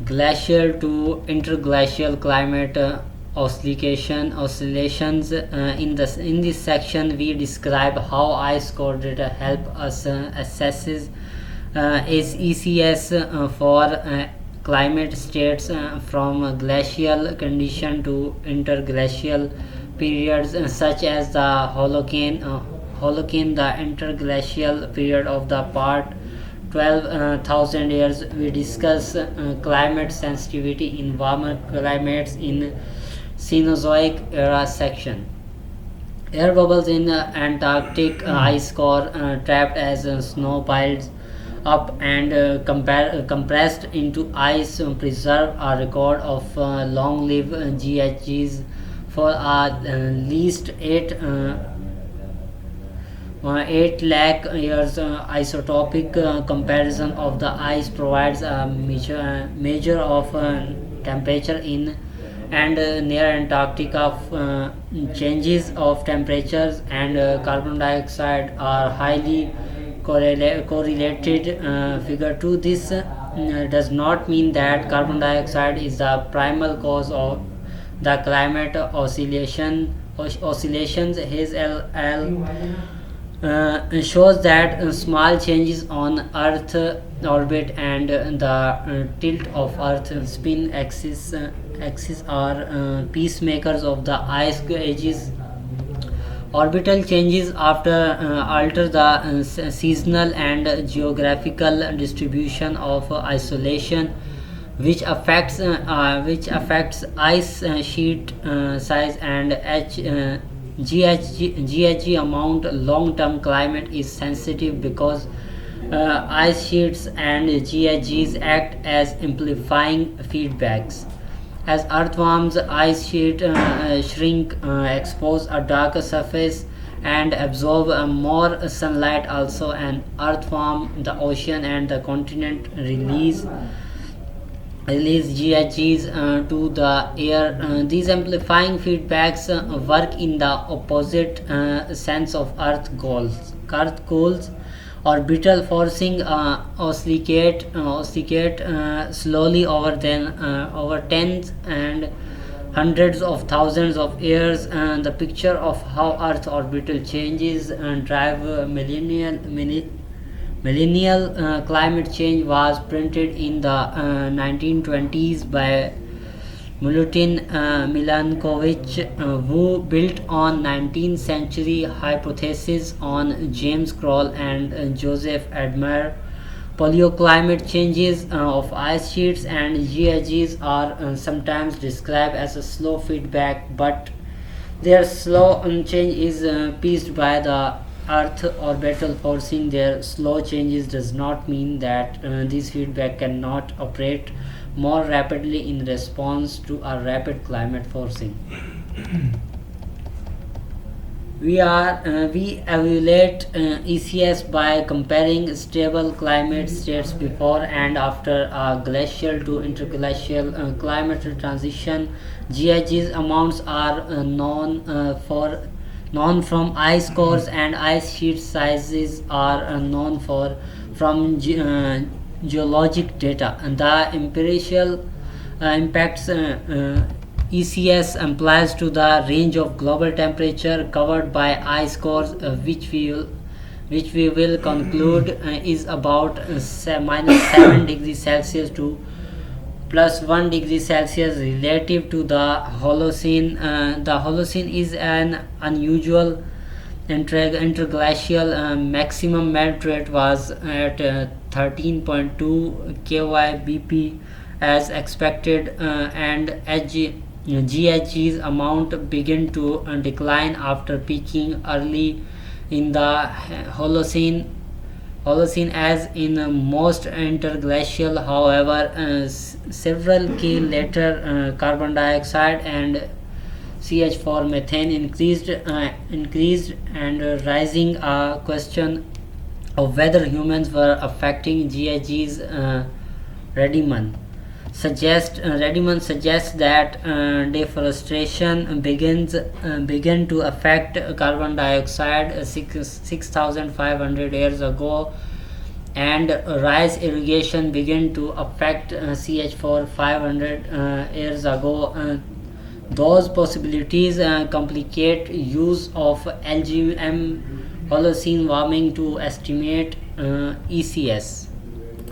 glacial to interglacial climate oscillations. In this section, we describe how ice core data help us assess ECS for climate states from glacial condition to interglacial periods, such as the Holocene, the interglacial period of the part 12,000 years. We discuss climate sensitivity in warmer climates in Cenozoic era section. Air bubbles in Antarctic ice core trapped as snow piles up and compressed into ice preserve a record of long-lived GHGs for at least 8 lakh years. Isotopic comparison of the ice provides a measure of temperature in and near Antarctica. Changes of temperatures and carbon dioxide are highly correlated. Figure 2. This does not mean that carbon dioxide is the primal cause of the climate oscillations. His L shows that small changes on Earth orbit and the tilt of Earth spin axis are peacemakers of the ice ages. Orbital changes alter the seasonal and geographical distribution of isolation, which affects ice sheet size and GHG amount. Long-term climate is sensitive because ice sheets and GHGs act as amplifying feedbacks. As Earth warms, ice sheet shrink, expose a darker surface, and absorb more sunlight. Also, an earthworm, the ocean and the continent release GHGs to the air. These amplifying feedbacks work in the opposite sense of Earth cools. Orbital forcing oscillate slowly over tens and hundreds of thousands of years. The picture of how Earth orbital changes drive millennial climate change was printed in the 1920s by Milutin Milankovitch, who built on 19th century hypotheses on James Kroll and Joseph Admire. Paleoclimate changes of ice sheets and GHGs are sometimes described as a slow feedback, but their slow change is pieced by the Earth orbital forcing. Their slow changes does not mean that this feedback cannot operate more rapidly in response to a rapid climate forcing. We evaluate ECS by comparing stable climate states before and after a glacial to interglacial climate transition. GHG's amounts are known from ice cores, and ice sheet sizes are known from geologic data. And the empirical impacts ECS applies to the range of global temperature covered by ice cores, which we will conclude is about -7 degrees Celsius to +1 degree Celsius relative to the Holocene. The Holocene is an unusual interglacial. Maximum melt rate was at 13.2 kybp as expected, and GHG's amount began to decline after peaking early in the Holocene. As in most interglacial. However, several key later, carbon dioxide and CH4 methane increased, and raising a question of whether humans were affecting GHG's. Rediman suggests that deforestation began to affect carbon dioxide 6,500 years ago. and rice irrigation began to affect ch4 500 years ago. Those possibilities complicate use of LGM Holocene warming to estimate ECS.